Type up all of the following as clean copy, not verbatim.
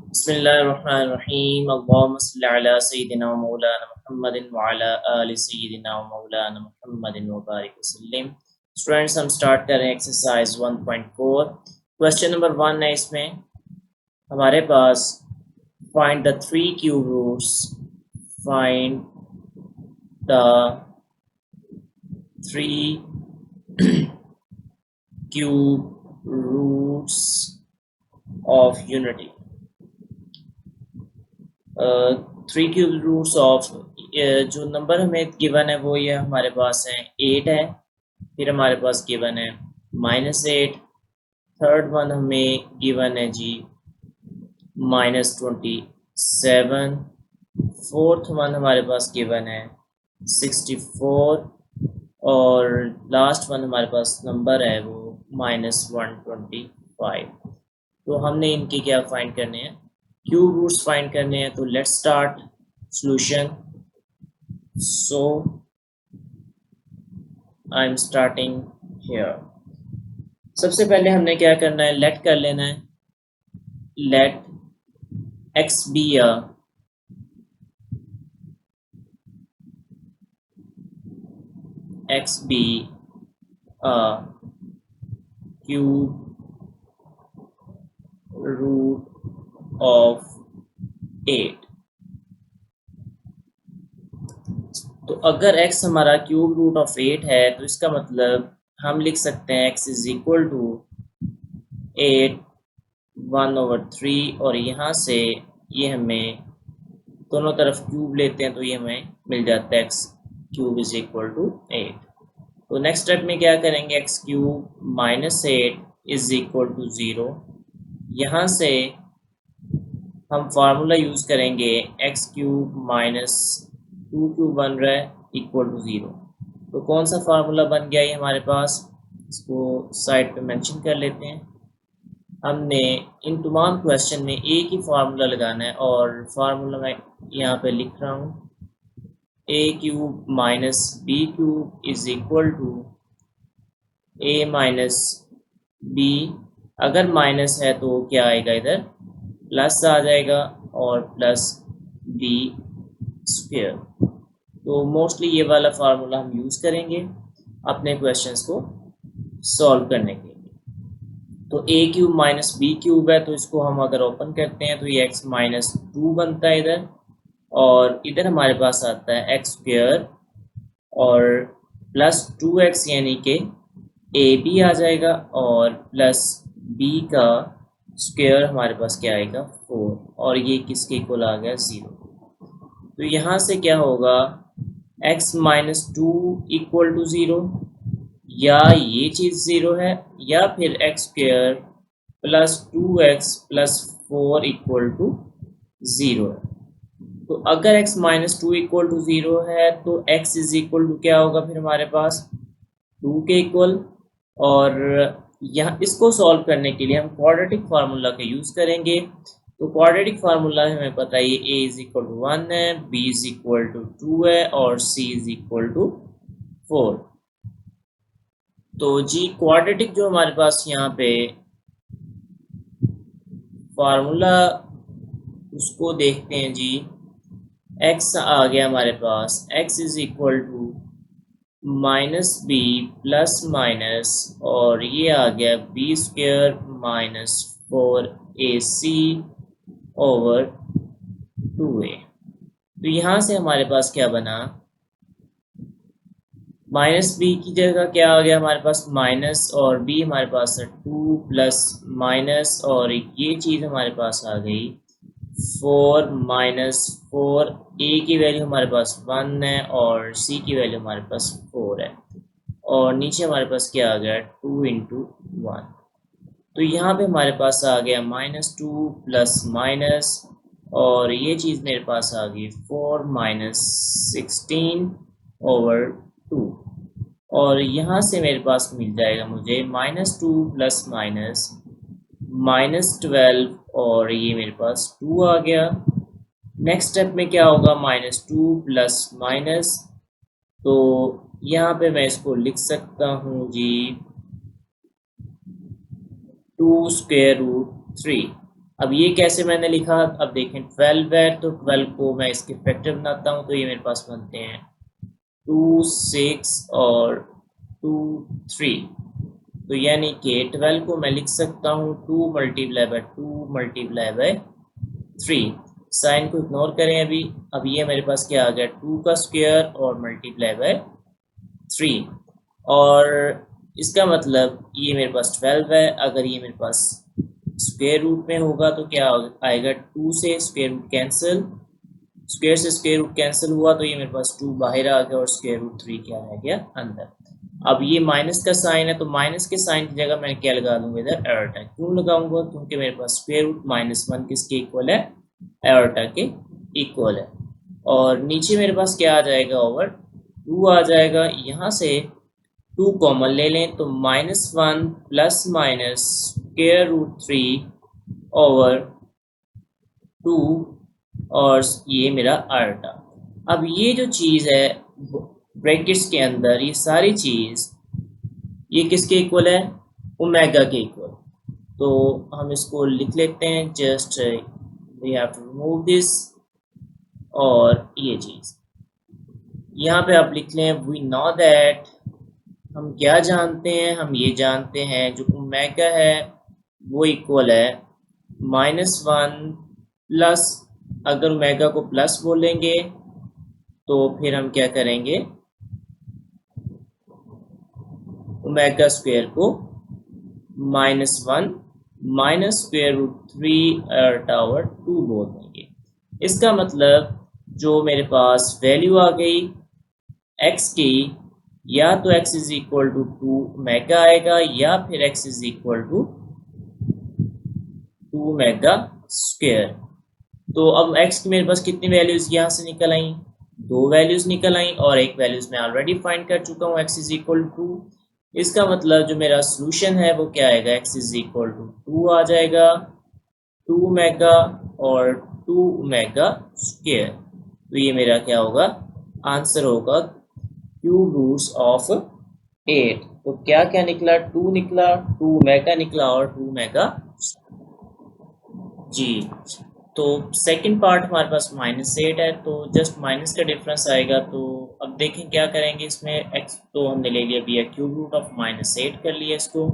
बिस्मिल्लाहिर्रहमानिर्रहीम अल्लाहुम्मा सल्लि अला सय्यिदिना व मौलाना मुहम्मदिन व अला आलि सय्यिदिना व मौलाना मुहम्मदिन व बारिक वसल्लम। स्टूडेंट्स, हम स्टार्ट करें एक्सरसाइज 1.4। क्वेश्चन नंबर 1 है। इसमें हमारे पास find the three cube roots, find the three cube roots of unity. Three cube roots of जो नंबर हमें गिवन है वो ये हमारे पास है 8 है। फिर हमारे पास गिवन है -8। थर्ड वन हमें गिवन है जी -27। फोर्थ वन हमारे पास गिवन है 64। और लास्ट वन हमारे पास नंबर है वो -125। तो हमने इनके क्या फाइंड करने हैं, क्यूब रूट्स फाइंड करने हैं। तो let's start solution. So I am starting here. सबसे पहले हमने क्या करना है, लेट कर लेना है। Let x be a cube root of 8। तो अगर x हमारा क्यूब रूट ऑफ 8 है तो इसका मतलब हम लिख सकते हैं x इज इक्वल टू 8 1/3। और यहाँ से ये हमें दोनों तरफ क्यूब लेते हैं तो ये हमें मिल जाता है x cube is equal to 8। तो नेक्स्ट स्टेप में क्या करेंगे, x cube -8 is equal to 0। यहाँ से हम फार्मूला यूज़ करेंगे, x क्यूब -2 क्यूब बन रहा है इक्वल टू 0। तो कौन सा फार्मूला बन गया ये हमारे पास, इसको साइड पे मेंशन कर लेते हैं। हमने इन तमाम क्वेश्चन में एक ही फार्मूला लगाना है और फार्मूला मैं यहाँ पे लिख रहा हूँ, a cube minus b cube is equal to a minus b. अगर माइनस है तो क्या आएगा, इधर प्लस आ जाएगा और प्लस बी स्क्वायर। तो मोस्टली ये वाला फार्मूला हम यूज़ करेंगे अपने क्वेश्चंस को सॉल्व करने के लिए। तो a cube minus b cube है तो इसको हम अगर ओपन करते हैं तो ये x -2 बनता है इधर, और इधर हमारे पास आता है एक्स स्क्वायर और प्लस 2x, यानी कि ए बी आ जाएगा और प्लस बी का स्क्वायर हमारे पास क्या आएगा 4, और ये किसके इक्वल आ गया 0। तो यहाँ से क्या होगा, x -2 इक्वल टू 0, या ये चीज़ 0 है, या फिर x square plus 2x plus 4 equal to 0 है। तो अगर x -2 इक्वल टू 0 है तो x इज इक्वल टू क्या होगा फिर हमारे पास 2 के इक्वल। और यहाँ इसको सॉल्व करने के लिए हम क्वाड्रेटिक फार्मूला का यूज़ करेंगे। तो क्वाड्रेटिक फार्मूला हमें पता है ये a इज इक्वल टू 1 है, b इज इक्वल टू 2 है और c इज इक्वल टू 4। तो जी क्वाड्रेटिक जो हमारे पास यहाँ पे फार्मूला उसको देखते हैं जी। x आ गया हमारे पास, x is equal to minus b plus minus, और ये आ गया B square -4ac over 2a। तो यहाँ से हमारे पास क्या बना, माइनस बी की जगह क्या आ गया हमारे पास माइनस, और बी हमारे पास है 2 प्लस माइनस, और ये चीज़ हमारे पास आ गई 4 -4। ए की वैल्यू हमारे पास 1 है और सी की वैल्यू हमारे पास 4 है, और नीचे हमारे पास क्या आ गया 2 इंटू 1। तो यहाँ पे हमारे पास आ गया -2 प्लस माइनस, और ये चीज़ मेरे पास आ गई 4 -16 ओवर 2। और यहाँ से मेरे पास मिल जाएगा मुझे -2 प्लस माइनस -12, और ये मेरे पास 2 आ गया। नेक्स्ट स्टेप में क्या होगा, -2 प्लस माइनस, तो यहाँ पे मैं इसको लिख सकता हूँ जी 2 स्क्वायर रूट 3। अब ये कैसे मैंने लिखा, अब देखें 12 है तो 12 को मैं इसके फैक्टर बनाता हूँ तो ये मेरे पास बनते हैं 2, 6 और 2, 3। तो यानी कि 12 को मैं लिख सकता हूँ 2 multiply by 2 multiply by 3। Sine को इग्नोर करें अभी। अब ये मेरे पास क्या आ गया 2 का स्क्वायर और मल्टीप्लाई बाय 3। और इसका मतलब ये मेरे पास 12 है। अगर ये मेरे पास स्क्वायर रूट में होगा तो क्या आएगा 2 से स्क्वायर रूट कैंसिल, स्क्वायर से स्क्वायर रूट कैंसिल हुआ तो ये मेरे पास 2 बाहर आ गया और स्क्वायर रूट 3 क्या आ गया अंदर। अब ये माइनस का साइन है तो माइनस के साइन की जगह मैं क्या लगा दूंगा इधर एरोटा। क्यों लगाऊंगा, क्योंकि मेरे पास स्क्वायर रूट -1 किसके इक्वल है, एरोटा के इक्वल है। और नीचे मेरे पास क्या आ जाएगा ओवर 2 आ जाएगा। यहाँ से 2 कॉमन ले लें तो -1 plus minus square root 3 over 2 और ये मेरा आर्टा। अब ये जो चीज़ है ब्रैकेट्स के अंदर ये सारी चीज़ ये किसके इक्वल है, ओमेगा के इक्वल। तो हम इसको लिख लेते हैं, just we have to remove this. और ये चीज़ यहाँ पे आप लिख लें वी नो दैट, हम क्या जानते हैं, हम ये जानते हैं जो ओमेगा है वो इक्वल है -1 प्लस, अगर ओमेगा को प्लस बोलेंगे तो फिर हम क्या करेंगे ओमेगा स्क्वायर को -1 माइनस स्क्वायर रूट 3 टावर 2 बोल देंगे। इसका मतलब जो मेरे पास वैल्यू आ गई x की, या तो x is equal to 2 omega आएगा या फिर x is equal to 2 omega square. तो अब x की मेरे पास कितनी वैल्यूज यहाँ से निकल आई, 2 वैल्यूज निकल आई और एक वैल्यूज मैं ऑलरेडी फाइंड कर चुका हूँ x इज इक्वल टू 2। इसका मतलब जो मेरा सोल्यूशन है वो क्या आएगा, x इज इक्वल टू 2 आ जाएगा, 2 मेगा और 2 मेगा स्क्वायर। तो ये मेरा क्या होगा, आंसर होगा क्यूब रूट्स ऑफ 8। तो क्या क्या निकला, 2 निकला, 2 मेगा निकला और 2 मेगा। जी, तो सेकंड पार्ट हमारे पास -8 है तो जस्ट माइनस का डिफरेंस आएगा। तो अब देखें क्या करेंगे इसमें, x तो हमने ले लिया भैया क्यूब रूट ऑफ -8 कर लिया इसको,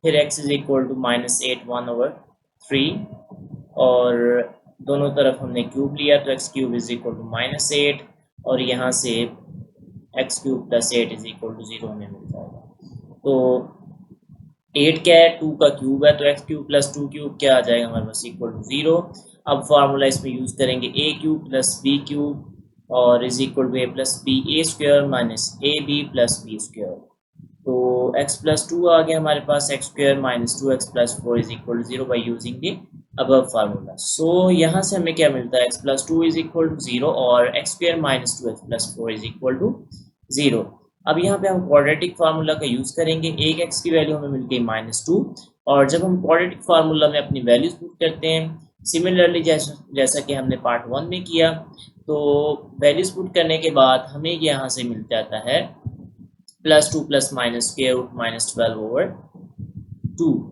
फिर x इज इक्वल टू -8 1/3 और दोनों तरफ हमने क्यूब लिया तो x cube is equal to -8 और यहाँ से x cube plus 8 is equal to 0 हमें मिल जाएगा। तो 8 क्या है, 2 का क्यूब है तो x क्यूब प्लस 2 क्यूब क्या आ जाएगा हमारे पास इक्वल टू 0। अब फार्मूला इसमें यूज करेंगे a cube plus b cube और is equal to a plus B A square minus A B plus B square. तो x प्लस 2 आ गया हमारे पास, x square minus 2x plus 4 is equal to 0 by using the above formula. So यहाँ से हमें क्या मिलता है, x plus 2 is equal to 0 और x square minus 2x plus 4 is equal to 0। अब यहाँ पे हम क्वाड्रेटिक फार्मूला का यूज करेंगे। एक x की वैल्यू हमें मिल गई -2 और जब हम क्वाड्रेटिक फार्मूला में अपनी वैल्यूज पुट करते हैं सिमिलरली जैसा कि हमने पार्ट 1 में किया, तो वैल्यूज पुट करने के बाद हमें यहाँ से मिल जाता है +2 प्लस माइनस स्क्वायर रूट -12/2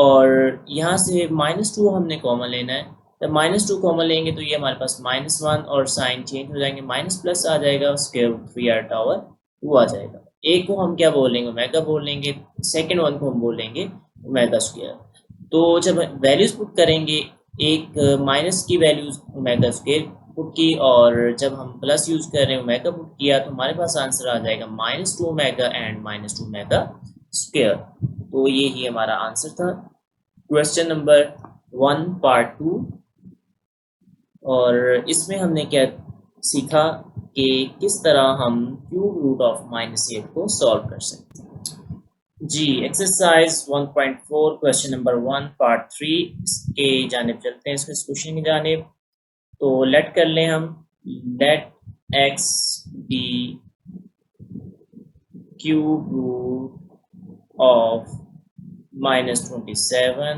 और यहाँ से -2 हमने कॉमन लेना है। जब -2 कॉमन लेंगे तो ये हमारे पास -1 और साइन चेंज हो जाएंगे, माइनस प्लस आ जाएगा, स्क्वायर रूट 3r/2 आ जाएगा। एक को हम क्या बोलेंगे, ओमेगा बोलेंगे, सेकेंड वन को हम बोलेंगे ओमेगा स्क्वायर। तो जब वैल्यूज पुट करेंगे, एक माइनस की वैल्यूज ओमेगा स्क्वायर पुट की और जब हम प्लस यूज कर रहे हैं ओमेगा पुट किया तो हमारे पास आंसर आ जाएगा -2 ओमेगा एंड -2 ओमेगा स्क्वायर। तो ये ही हमारा आंसर था क्वेश्चन नंबर 1 पार्ट 2। और इसमें हमने क्या सीखा कि किस तरह हम क्यूब रूट ऑफ -8 को सॉल्व कर सकते हैं। जी, एक्सरसाइज 1.4 क्वेश्चन नंबर 1 पार्ट 3 के जानिब चलते हैं, इसमें क्वेश्चन की जानिब। तो लेट कर लें हम, let x be cube root of -27।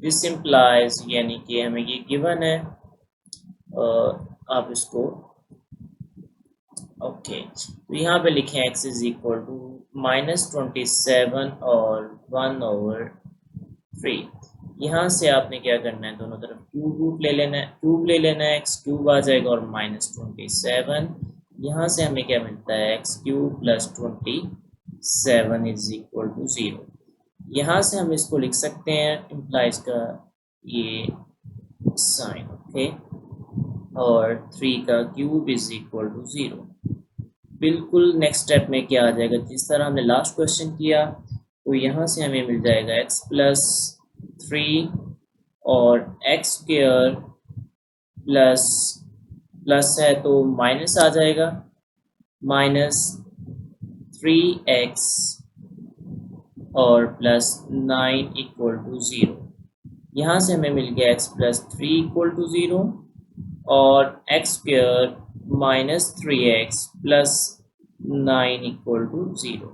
This implies, यानी कि हमें ये गिवन है, आप इसको ओके तो यहाँ पे लिखें x इज इक्वल टू -27 और 1/3। यहाँ से आपने क्या करना है, दोनों तरफ क्यूब रूट ले लेना है, क्यूब ले लेना है, एक्स क्यूब आ जाएगा और -27। यहाँ से हमें क्या मिलता है, x cube plus 27 is equal to 0। यहाँ से हम इसको लिख सकते हैं इम्प्लाइज का ये साइन, ओके, और 3 का क्यूब इज इक्वल टू 0। बिल्कुल नेक्स्ट स्टेप में क्या आ जाएगा, जिस तरह हमने लास्ट क्वेश्चन किया, तो यहाँ से हमें मिल जाएगा एक्स प्लस 3 और एक्स स्क्वायर प्लस प्लस है तो माइनस आ जाएगा, -3x और प्लस 9 इक्वल टू 0। यहाँ से हमें मिल गया x प्लस 3 इक्वल टू 0 और x square -3x plus 9 equal to 0।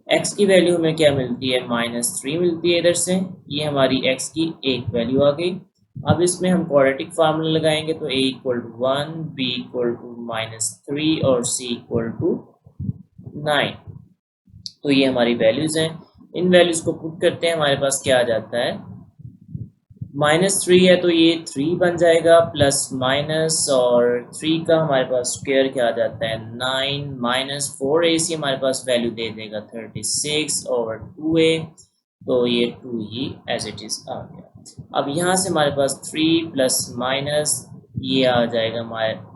x की वैल्यू हमें क्या मिलती है, -3 मिलती है इधर से, ये हमारी x की एक वैल्यू आ गई। अब इसमें हम क्वाड्रेटिक फार्मूला लगाएंगे तो a equal to 1, b equal to -3 और c इक्वल टू 9। तो ये हमारी वैल्यूज हैं, इन वैल्यूज को पुट करते हैं, हमारे पास क्या आ जाता है, -3 है तो ये 3 बन जाएगा, प्लस माइनस और 3 का हमारे पास स्क्वायर क्या आ जाता है 9, -4ac हमारे पास वैल्यू दे देगा 36 और 2a, तो ये 2 ही एज इट इज आ गया। अब यहाँ से हमारे पास 3 प्लस माइनस ये आ जाएगा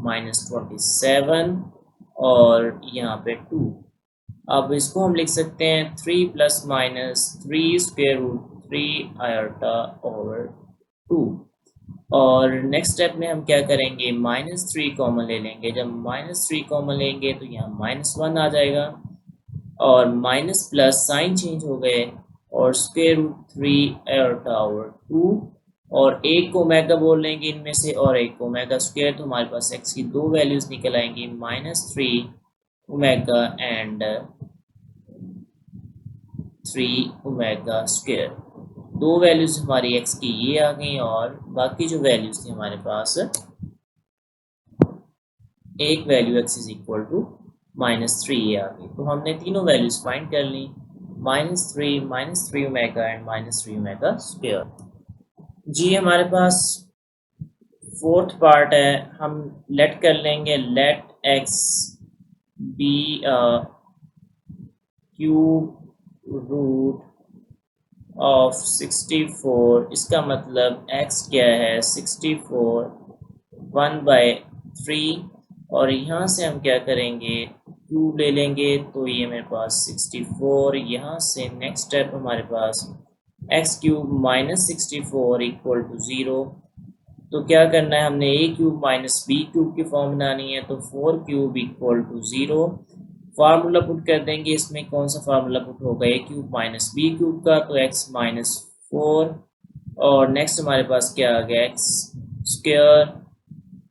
-27 और यहाँ पे 2। अब इसको हम लिख सकते हैं 3 plus minus 3 square root 3 iota over 2। और नेक्स्ट स्टेप में हम क्या करेंगे, -3 कॉमन ले लेंगे, जब -3 कॉमन लेंगे तो यहाँ -1 आ जाएगा और माइनस प्लस साइन चेंज हो गए और स्क्वायर रूट 3 आयोटा ओवर 2 और एक को ओमेगा बोल लेंगे इनमें से और एक को ओमेगा स्क्वायर, तो हमारे पास x की दो वैल्यूज निकल आएंगी, -3 ओमेगा एंड 3 ओमेगा स्क्वायर। दो वैल्यूज हमारी x की ये आ गई और बाकी जो वैल्यूज थी हमारे पास, एक value x is equal to -3 ये आ गई। तो हमने तीनों वैल्यूज फाइंड कर ली, -3 ओमेगा एंड -3 ओमेगा स्क्वायर। जी हमारे पास फोर्थ पार्ट है, हम लेट कर लेंगे, let x be cube root of 64। इसका मतलब x क्या है 64 1/3 और यहाँ से हम क्या करेंगे क्यूब ले लेंगे, तो ये मेरे पास 64, यहाँ से नेक्स्ट स्टेप हमारे पास x क्यूब -64 इक्वल टू 0। तो क्या करना है, हमने a cube minus b cube की फॉर्म बनानी है, तो 4 cube equal to 0। Formula put कर देंगे, इसमें कौन सा फार्मूला पुट होगा, a cube minus b cube का, तो x -4 और नेक्स्ट हमारे पास क्या आ गया x स्क्वायर,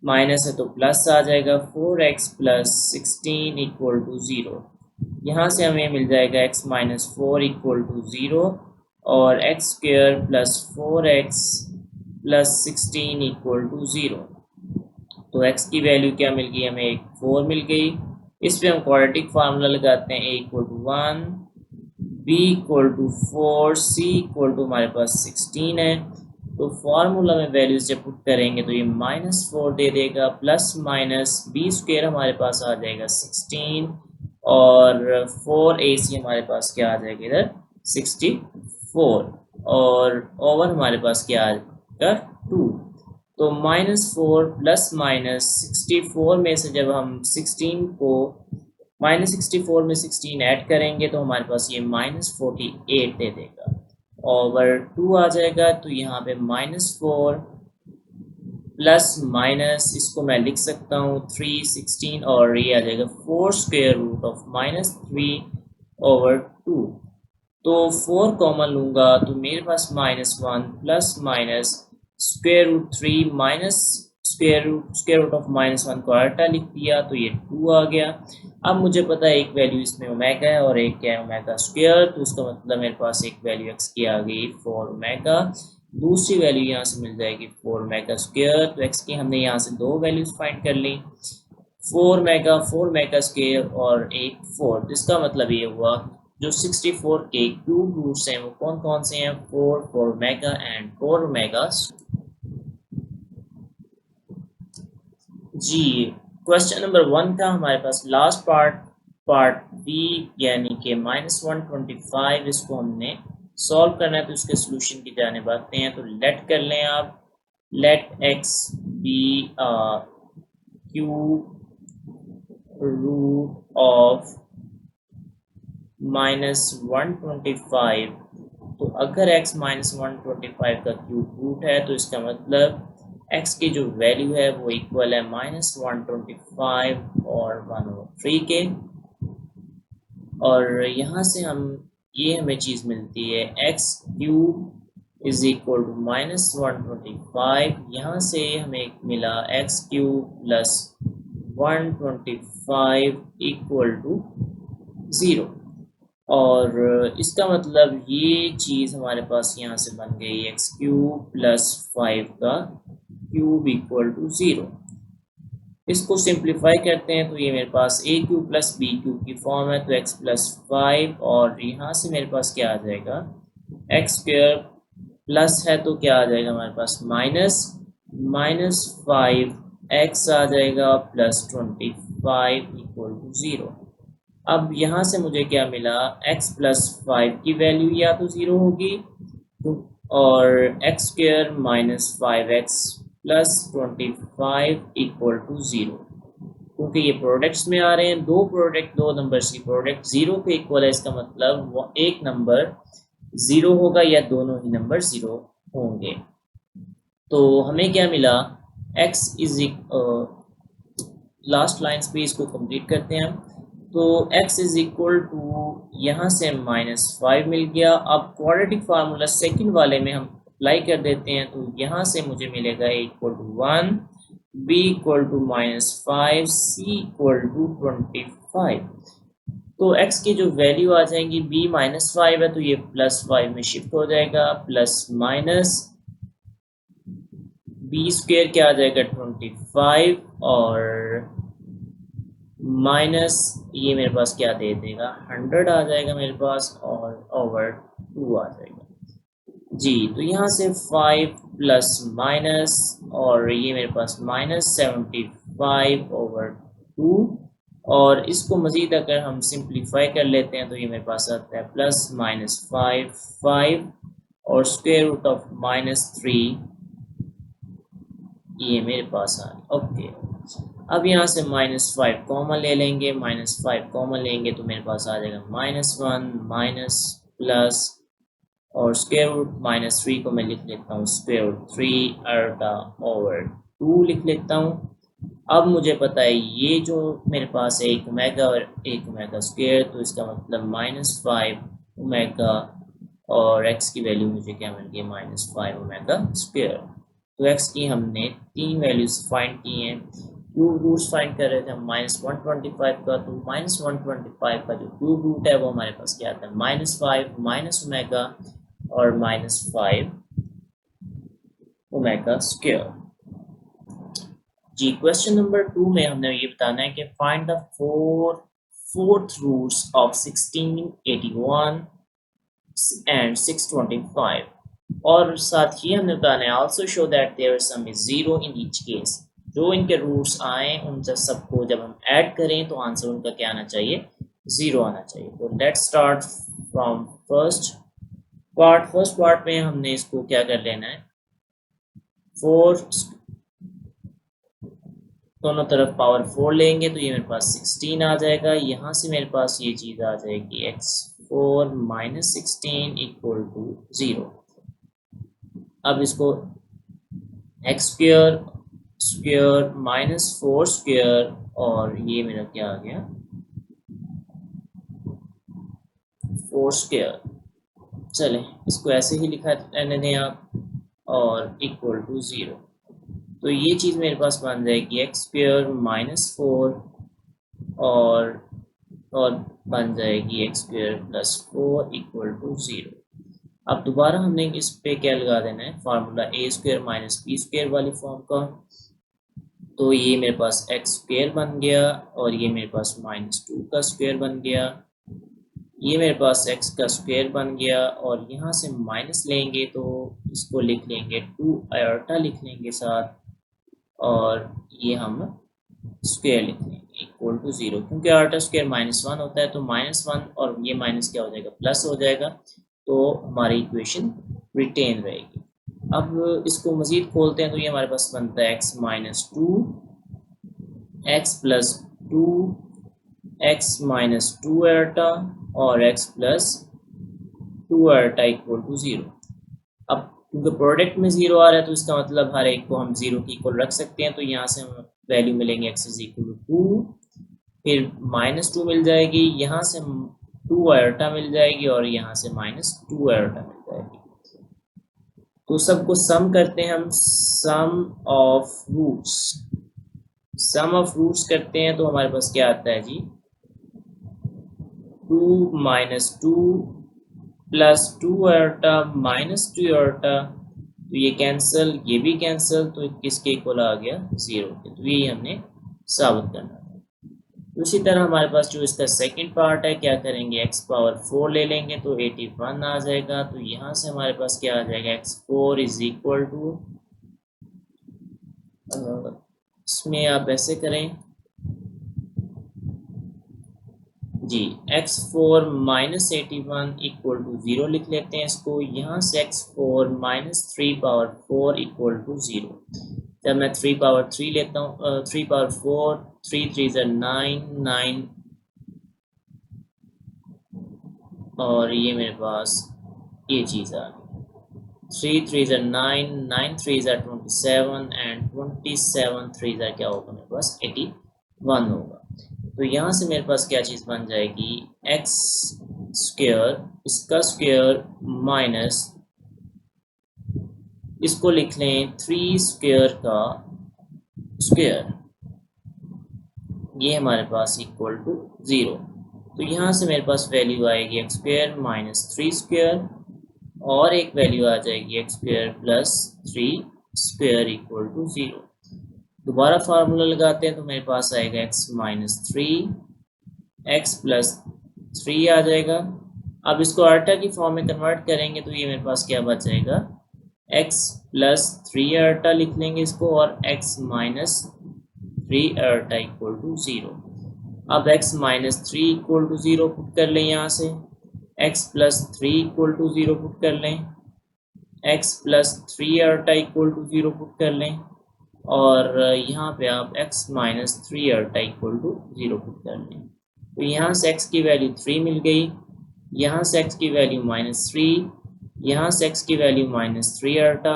माइनस है तो प्लस आ जाएगा 4x प्लस 16 इक्वल टू 0। यहाँ से हमें मिल जाएगा x -4 इक्वल टू 0 और x square plus 4x plus 16 equal to 0। तो x की वैल्यू क्या मिल गई हमें, 4 मिल गई। इस पे हम क्वाड्रेटिक फार्मूला लगाते हैं, a equal to 1, b equal to 4, c equal to हमारे पास 16 है। तो फार्मूला में वैल्यूज जब पुट करेंगे तो ये -4 दे देगा, प्लस माइनस बी स्क्वायर हमारे पास आ जाएगा 16 और 4ac हमारे पास क्या आ जाएगा इधर 64 और ओवर हमारे पास क्या आ जाएगा 2। तो -4 प्लस माइनस 64 में से जब हम 16 को -64 में 16 ऐड करेंगे तो हमारे पास ये -48 दे देगा, ओवर 2 आ जाएगा। तो यहाँ पे -4 प्लस माइनस इसको मैं लिख सकता हूँ 3 16 और ये आ जाएगा 4 स्क्वायर रूट ऑफ -3 ओवर 2। तो 4 कॉमन लूँगा तो मेरे पास -1 plus minus square root 3 minus square root of -1 को आल्टा लिख दिया, तो ये 2 आ गया। अब मुझे पता है एक वैल्यू इसमें ओमेगा है और एक क्या है ओमेगा स्क्वायर, तो उसका मतलब मेरे पास एक वैल्यू x की आ गई 4 ओमेगा, दूसरी वैल्यू यहाँ से मिल जाएगी 4 ओमेगा स्क्वायर। तो x की हमने यहाँ से दो वैल्यूज फाइंड कर ली, 4 ओमेगा स्क्वायर और एक 4। तो इसका मतलब ये हुआ जो 64 के क्यूब रूट्स हैं वो कौन कौन से हैं? 4 ओमेगा एंड 4 ओमेगा। जी, क्वेश्चन नंबर 1 था हमारे पास लास्ट पार्ट बी यानी कि -125, इसको हमने सॉल्व करना है तो इसके सोल्यूशन की जानिब आते हैं। तो लेट कर लें आप, let x be cube root of -125। तो अगर x -125 का क्यूब रूट है तो इसका मतलब x की जो वैल्यू है वो इक्वल है -125 और 1/3 के। और यहाँ से ये हमें चीज़ मिलती है x cube is equal to -125। यहाँ से हमें मिला x cube plus 125 equal to 0। और इसका मतलब ये चीज़ हमारे पास यहाँ से बन गई एक्स क्यूब प्लस 5 का क्यूब इक्वल टू 0। इसको सिंप्लीफाई करते हैं तो ये मेरे पास ए क्यूब प्लस बी क्यूब की फॉर्म है, तो एक्स प्लस 5 और यहाँ से मेरे पास क्या आ जाएगा, एक्स स्क्वायर प्लस है तो क्या आ जाएगा हमारे पास -5 एक्स आ जाएगा प्लस 25 इक्वल टू 0। अब यहाँ से मुझे क्या मिला, x प्लस 5 की वैल्यू या तो 0 होगी और x square -5x plus 25 equal to 0। क्योंकि ये प्रोडक्ट्स में आ रहे हैं, दो नंबर्स की प्रोडक्ट 0 के इक्वल है, इसका मतलब वो एक नंबर 0 होगा या दोनों ही नंबर 0 होंगे। तो हमें क्या मिला, x इज लास्ट लाइन्स पे इसको कंप्लीट करते हैं हम। तो x इज इक्वल टू यहाँ से -5 मिल गया। अब क्वाड्रेटिक फार्मूला सेकंड वाले में हम अप्लाई कर देते हैं तो यहाँ से मुझे मिलेगा a equal to 1, b equal to -5, c equal to 25। तो x की जो वैल्यू आ जाएंगी, b -5 है तो ये +5 में शिफ्ट हो जाएगा, प्लस माइनस बी स्क्वेयर क्या आ जाएगा 25 और माइनस ये मेरे पास क्या दे देगा 100 आ जाएगा मेरे पास और ओवर 2 आ जाएगा। जी, तो यहाँ से 5 प्लस माइनस और ये मेरे पास -75 ओवर 2 और इसको मज़ीद अगर हम सिंप्लीफाई कर लेते हैं तो ये मेरे पास आता है +-5 और स्क्वायर रूट ऑफ -3 ये मेरे पास आ गया। ओके, अब यहाँ से -5 कॉमन ले लेंगे, -5 कॉमन लेंगे तो मेरे पास आ जाएगा -1 माइनस प्लस और स्क्वायर रूट -3 को मैं लिख लेता हूँ स्क्वायर रूट 3 अर्धा ओवर 2 लिख लेता हूँ। अब मुझे पता है ये जो मेरे पास है 1 ओमेगा और 1 ओमेगा स्क्वायर, तो इसका मतलब -5 ओमेगा और x की वैल्यू मुझे क्या मिल गई -5 ओमेगा स्क्वायर। तो x की हमने 3 वैल्यूज फाइंड की हैं। क्यूब रूट्स फाइंड कर रहे थे हम -125 का, तो -125 का जो क्यूब रूट है वो हमारे पास क्या आता है -5 माइनस ओमेगा और -5 ओमेगा स्क्वायर। जी, क्वेश्चन नंबर 2 में हमने ये बताना है कि find the fourth roots of 16, 81 and 625 और साथ ही हमने बताना है also show that their sum is 0 in each case. जो इनके रूट्स आए उन सबको जब हम ऐड करें तो आंसर उनका क्या आना चाहिए, 0 आना चाहिए। तो let's start from first part में हमने इसको क्या कर लेना है, 4 दोनों तरफ पावर 4 लेंगे तो ये मेरे पास 16 आ जाएगा। यहाँ से मेरे पास ये चीज़ आ जाएगी x4 माइनस 16 इक्वल टू 0। अब इसको x स्क्वायर -4 स्क्वायर और ये मेरा क्या आ गया 4 स्क्वायर। चले इसको ऐसे ही लिखा रहने दें आप और इक्वल टू 0। तो ये चीज़ मेरे पास बन जाएगी x स्क्वायर -4 और बन जाएगी x स्क्वायर +4 इक्वल टू 0। अब दोबारा हमने इस पे क्या लगा देना है, formula a square minus B square वाली फॉर्म का। तो ये मेरे पास x स्क्वायर बन गया और ये मेरे पास -2 का स्क्वायर बन गया। ये मेरे पास x का स्क्वायर बन गया और यहाँ से माइनस लेंगे तो इसको लिख लेंगे 2 आयोटा लिख लेंगे साथ, और ये हम स्क्वायर लिख लेंगे इक्वल टू 0, क्योंकि आयोटा स्क्वायर -1 होता है तो -1 और ये माइनस क्या हो जाएगा, प्लस हो जाएगा, तो हमारी इक्वेशन रिटेन रहेगी। अब इसको मज़ीद खोलते हैं तो ये हमारे पास बनता है x minus 2 x plus 2 x minus 2 iota और x plus 2 iota equal to 0। अब क्योंकि प्रोडक्ट में 0 आ रहा है तो इसका मतलब हर एक को हम 0 की इक्वल रख सकते हैं, तो यहाँ से हम वैल्यू मिलेंगे x इज इक्वल टू 2, फिर -2 मिल जाएगी, यहाँ से 2 आयोटा मिल जाएगी और यहाँ से -2 आयोटा मिल जाएगी। तो सबको सम करते हैं हम, सम ऑफ रूट्स करते हैं तो हमारे पास क्या आता है जी, 2 minus 2 plus 2 iota minus 2 iota, तो ये कैंसिल, ये भी कैंसिल, तो किसके इक्वल आ गया, 0 के। तो ये हमने साबित करना है। तो इसी तरह हमारे पास जो इसका सेकंड पार्ट है, क्या करेंगे, x पावर 4 ले लेंगे तो 81 आ जाएगा। तो यहाँ से हमारे पास क्या आ जाएगा, x4 इज इक्वल टू, इसमें आप ऐसे करें जी, x4 माइनस 81 इक्वल टू 0 लिख लेते हैं इसको। यहाँ से x4 minus 3 power 4 equal to 0। जब मैं 3 पावर 3 लेता हूँ, 3 पावर 4, 3 3 ज़ा 9, 9 और ये मेरे पास ये चीज़ आ गई, 3 3 ज़ा 9, 9 3 ज़ा 27 एंड 27 3 ज़ा क्या होगा मेरे पास 81 होगा। तो यहाँ से मेरे पास क्या चीज़ बन जाएगी, एक्स स्क्वायर, इसका स्क्वायर माइनस, इसको लिख लें 3 स्क्वायर का स्क्वायर, ये हमारे पास इक्वल टू 0। तो यहाँ से मेरे पास वैल्यू आएगी एक्स स्क्वायर माइनस 3 स्क्वायर और एक वैल्यू आ जाएगी x square plus 3 square equal to 0। दोबारा फार्मूला लगाते हैं तो मेरे पास आएगा x माइनस 3, एक्स प्लस 3 आ जाएगा। अब इसको आर्टा की फॉर्म में कन्वर्ट करेंगे तो ये मेरे पास क्या बच जाएगा, x प्लस 3 आर्टा लिख लेंगे इसको, और x minus 3 iota equal to 0। अब x minus 3 equal to 0 put कर लें, यहाँ से x plus 3 equal to 0 put कर लें, x plus 3 iota equal to 0 put कर लें, और यहाँ पे आप x minus 3 iota equal to 0 put कर लें। तो यहाँ से x की वैल्यू 3 मिल गई, यहाँ से x की वैल्यू -3, यहाँ से x की वैल्यू -3 आर्टा,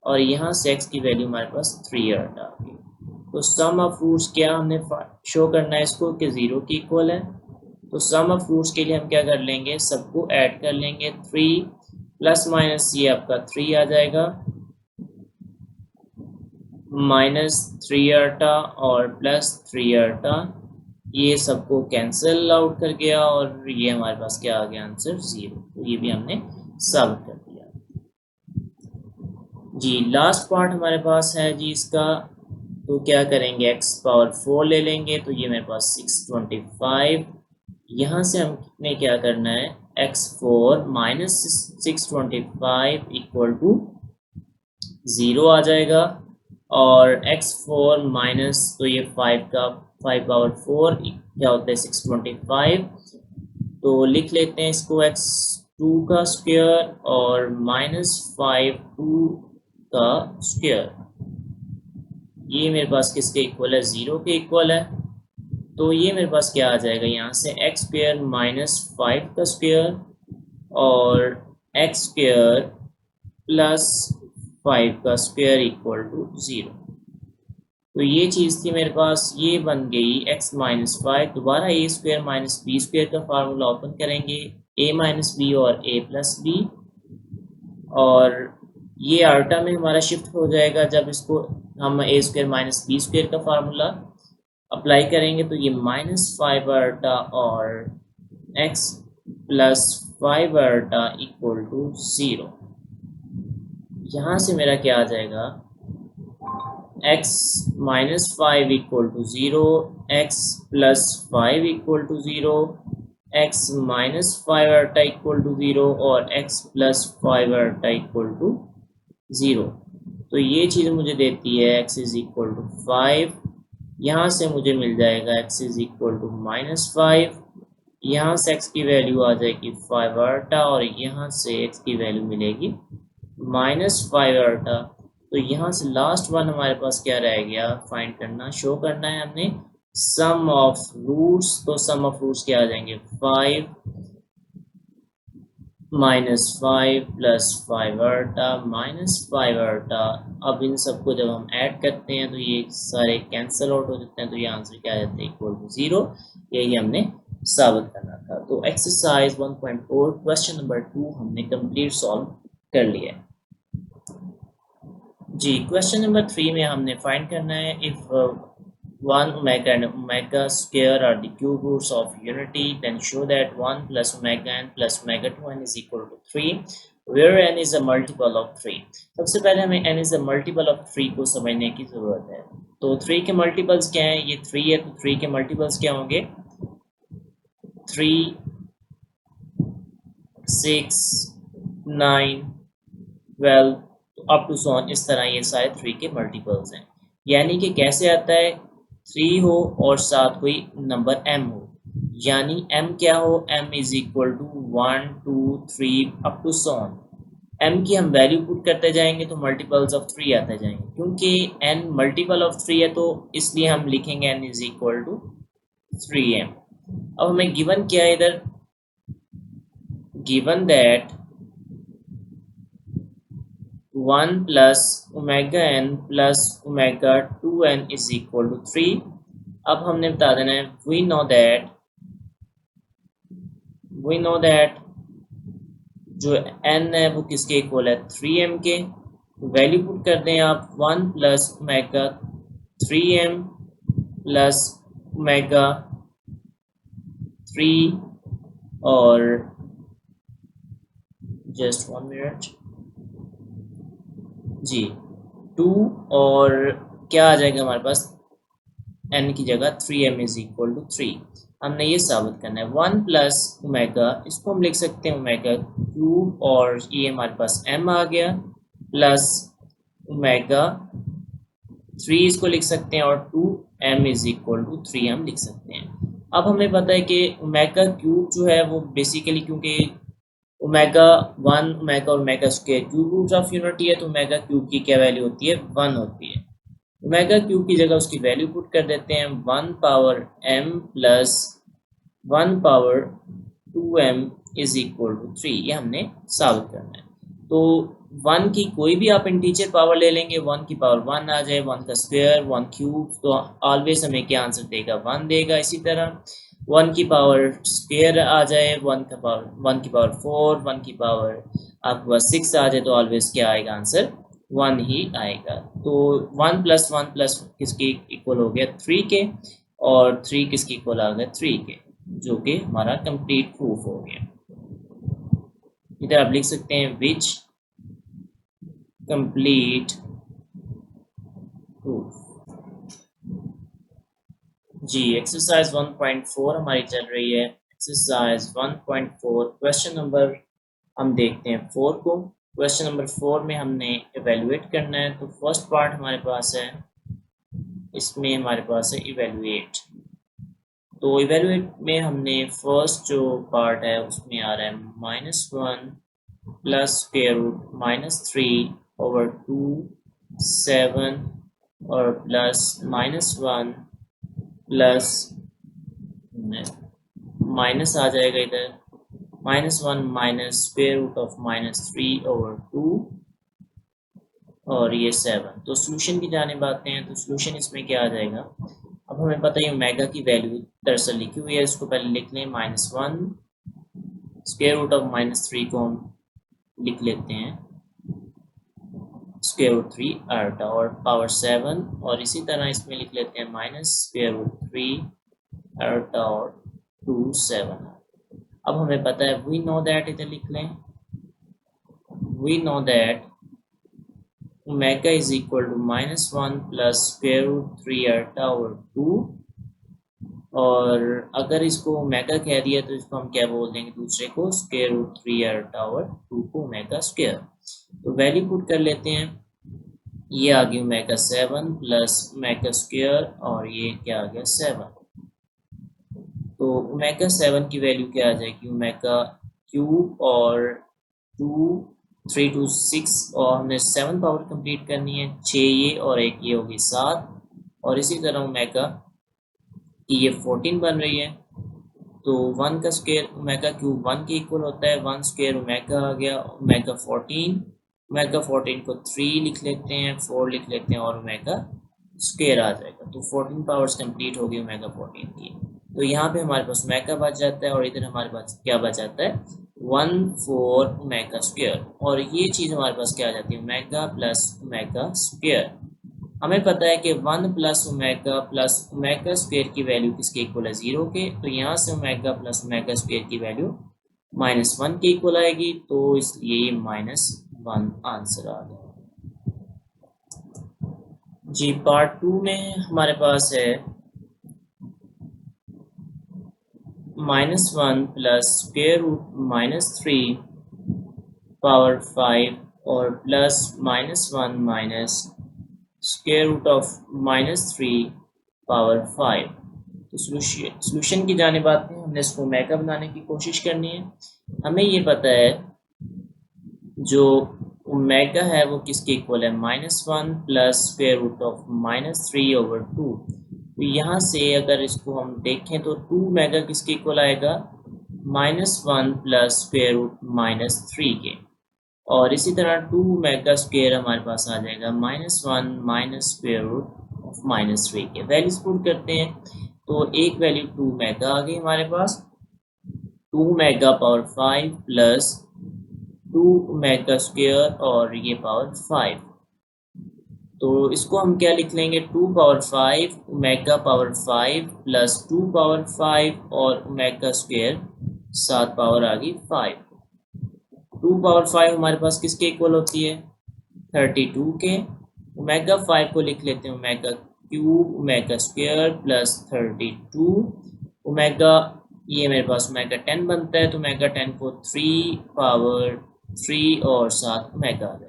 और यहाँ से x की वैल्यू हमारे पास 3 आर्टा आ गई। तो सम ऑफ रूट्स क्या हमने शो करना है इसको कि 0 की इक्वल है। तो सम ऑफ रूट्स के लिए हम क्या कर लेंगे, सबको ऐड कर लेंगे, 3 प्लस माइनस ये आपका 3 आ जाएगा, -3 आर्टा और +3 आर्टा, ये सबको कैंसिल आउट कर गया और ये हमारे पास क्या आ गया, आंसर 0। तो ये भी हमने साबित कर दिया जी। लास्ट पार्ट हमारे पास है जी इसका, तो क्या करेंगे, x पावर 4 ले लेंगे तो ये मेरे पास 625, यहाँ से हमने क्या करना है, x4 माइनस 625 इक्वल टू 0 आ जाएगा, और x4 माइनस, तो ये 5 का 5 पावर 4 क्या होता है 625, तो लिख लेते हैं इसको x2 का स्क्वायर और -5 2 का स्क्वायर, ये मेरे पास किसके इक्वल है, 0 के इक्वल है। तो ये मेरे पास क्या आ जाएगा, यहाँ से x स्क्वायर माइनस 5 का स्क्वायर और x स्क्वायर प्लस 5 का स्क्वायर इक्वल टू 0। तो ये चीज़ थी मेरे पास, ये बन गई x माइनस 5। दोबारा a square minus B square का फार्मूला ओपन करेंगे, a माइनस बी और a प्लस बी, और ये आर्टा में हमारा शिफ्ट हो जाएगा जब इसको हम a square minus B square का फार्मूला अप्लाई करेंगे। तो ये -5 आर्टा और x plus 5 iota equal to 0। यहाँ से मेरा क्या आ जाएगा, x minus 5 equal to 0, x plus 5 equal to 0, x minus 5 iota equal to 0 और x plus 5 iota equal to 0। तो ये चीज़ मुझे देती है x इज इक्वल टू 5। यहाँ से मुझे मिल जाएगा x इज इक्वल टू -5। यहाँ से x की वैल्यू आ जाएगी 5 आर्टा और यहाँ से x की वैल्यू मिलेगी -5 आर्टा। तो यहाँ से लास्ट वन हमारे पास क्या रह गया, फाइंड करना, शो करना है हमने सम ऑफ रूट्स। तो सम ऑफ रूट्स क्या आ जाएंगे, 5 -5 प्लस 5 आर्टा -5 आर्टा। अब इन सबको जब हम ऐड करते हैं तो ये सारे कैंसिल आउट हो जाते हैं, तो ये आंसर क्या आ जाता है, इक्वल टू 0। यही हमने साबित करना था। तो एक्सरसाइज 1.4 क्वेश्चन नंबर 2 हमने कंप्लीट सॉल्व कर लिया है जी। क्वेश्चन नंबर 3 में हमने फाइंड करना है if 1 omega and omega square are the cube roots of unity, then show that 1 plus omega n plus omega 2n is equal to 3 where n is a multiple of 3। सबसे पहले हमें n is a multiple of 3 को समझने की जरूरत है। तो 3 के मल्टीपल्स क्या हैं, ये 3 है तो 3 के मल्टीपल्स क्या होंगे, 3 6 9 12 अप टू सो ऑन। इस तरह ये सारे 3 के मल्टीपल्स हैं। यानी कि कैसे आता है, 3 हो और साथ कोई नंबर m हो, यानी m क्या हो, m is equal to 1 2 3 up to so on. m की हम वैल्यू पुट करते जाएंगे तो मल्टीपल्स ऑफ 3 आते जाएंगे। क्योंकि n मल्टीपल ऑफ 3 है तो इसलिए हम लिखेंगे n is equal to 3m। अब हमें गिवन क्या है इधर, given that 1 plus omega n plus omega 2n is equal to 3। अब हमने बता देना है we know that जो n है वो किसके इक्वल है, 3m के। वैल्यू पुट कर दें आप 1 plus omega 3m plus omega 3 और जस्ट 1 मिनट जी 2 और क्या आ जाएगा हमारे पास, n की जगह 3m इज इक्वल टू 3। हमने ये साबित करना है 1 प्लस ओमेगा, इसको हम लिख सकते हैं ओमेगा क्यूब और ये हमारे पास m आ गया, प्लस ओमेगा 3 इसको लिख सकते हैं और 2m इज इक्वल टू 3 हम लिख सकते हैं। अब हमें पता है कि ओमेगा क्यूब जो है वो बेसिकली, क्योंकि ओमेगा 1 ओमेगा और omega square cube root of unity है, तो ओमेगा क्यूब की क्या वैल्यू होती है, 1 होती है। ओमेगा क्यूब की जगह उसकी वैल्यू पुट कर देते हैं 1 power m plus 1 power 2m is equal to 3। ये हमने साबित करना है। तो 1 की कोई भी आप इंटीजर पावर ले लेंगे, 1 की पावर 1 आ जाए, 1 का स्क्वायर 1 क्यूब, तो ऑलवेज हमें क्या आंसर देगा, 1 देगा। इसी तरह 1 की पावर स्क्वायर आ जाए, 1 की पावर 4, 1 की पावर आपके पास 6 आ जाए, तो ऑलवेज क्या आएगा, आंसर 1 ही आएगा। तो 1 प्लस 1 प्लस किसके इक्वल हो गया, 3 के, और 3 किसके इक्वल आ गया, 3 के, जो कि हमारा कंप्लीट प्रूफ हो गया। इधर आप लिख सकते हैं विच कंप्लीट प्रूफ जी। एक्सरसाइज 1.4 हमारी चल रही है। एक्सरसाइज 1.4 क्वेश्चन नंबर हम देखते हैं 4 को। क्वेश्चन नंबर 4 में हमने इवेलुएट करना है। तो फर्स्ट पार्ट हमारे पास है, इसमें हमारे पास है इवेलुएट। तो इवेलुएट में हमने फर्स्ट जो पार्ट है उसमें आ रहा है -1 प्लस स्क्वायर रूट -3 ओवर 2 7 और प्लस -1 प्लस माइनस आ जाएगा इधर -1 minus square root of -3 over 2 और ये 7। तो सोल्यूशन की जानिब आते हैं। तो सोल्यूशन इसमें क्या आ जाएगा, अब हमें पता है ओमेगा की वैल्यू दरअसल लिखी हुई है, इसको पहले लिख लें -1 स्क्वायर रूट ऑफ -3 को हम लिख लेते हैं स्क्वायर रूट 3 आर्टा और पावर 7, और इसी तरह इसमें लिख लेते हैं माइनस स्क्वायर रूट 3 आर्टा और 2 7। अब हमें पता है वी नो दैट, इधर लिख लें we know that omega is equal to -1 plus square root 3 आर्टा और 2 और अगर इसको ओमेगा कह दिया तो इसको हम क्या बोल देंगे दूसरे को, स्क्वायर रूट 3r/2 को ओमेगा स्क्वायर। तो वैल्यू पुट कर लेते हैं, ये आ गया ओमेगा 7 प्लस ओमेगा स्क्वायर और ये क्या आ गया 7। तो ओमेगा 7 की वैल्यू क्या आ जाएगी, ओमेगा क्यूब और 2 3 2 6 और हमने 7 पावर कंप्लीट करनी है, 6 ये और एक ये होगी 7। और इसी तरह ओमेगा की ये 14 बन रही है। तो 1 का स्क्वायर ओमेगा क्यूब 1 के इक्वल होता है, 1 स्क्वायर ओमेगा आ गया ओमेगा 14। ओमेगा 14 को 3 लिख लेते हैं, 4 लिख लेते हैं और ओमेगा स्क्वायर आ जाएगा। तो 14 पावर्स कंप्लीट हो गई ओमेगा 14 की। तो यहाँ पे हमारे पास ओमेगा बच जाता है और इधर हमारे पास क्या बच जाता है, 1/4 ओमेगा स्क्वायर। और ये चीज़ हमारे पास क्या आ जाती है, ओमेगा प्लस ओमेगा स्क्वायर। हमें पता है कि 1 प्लस ओमेगा स्क्वायर की वैल्यू किसके इक्वल है, 0 के। तो यहाँ से ओमेगा प्लस ओमेगा स्क्वायर की वैल्यू -1 के इक्वल आएगी, तो इसलिए ये -1 आंसर आ गया जी। पार्ट 2 में हमारे पास है -1 प्लस स्क्वायर रूट -3 पावर 5 और plus -1 minus square root of -3 power 5। तो सोल्यूशन की जानिब आते हैं, हमने इसको ओमेगा बनाने की कोशिश करनी है। हमें ये पता है जो ओमेगा है वो किसके इक्वल है, -1 प्लस स्क्वायर रूट ऑफ -3/2। तो यहाँ से अगर इसको हम देखें तो 2 ओमेगा किसके इक्वल आएगा, -1 प्लस स्क्वायर रूट -3 के। और इसी तरह 2 ओमेगा स्क्वायर हमारे पास आ जाएगा -1 माइनस स्क्वायर रूट ऑफ -3 के। वैल्यूज पुट करते हैं, तो एक वैल्यू 2 ओमेगा आ गई हमारे पास, 2 omega power 5 plus 2 omega square और ये पावर 5। तो इसको हम क्या लिख लेंगे, 2 power 5 omega power 5 plus 2 power 5 और ओमेगा स्क्वायर 7 पावर आ गई 5। 2 पावर 5 हमारे पास किसके इक्वल होती है, 32 के। ओमेगा 5 को लिख लेते हैं omega cube omega square plus 32 omega, ये मेरे पास ओमेगा 10 बनता है, तो ओमेगा 10 को 3 पावर 3 और 7 ओमेगा आ जाएगा।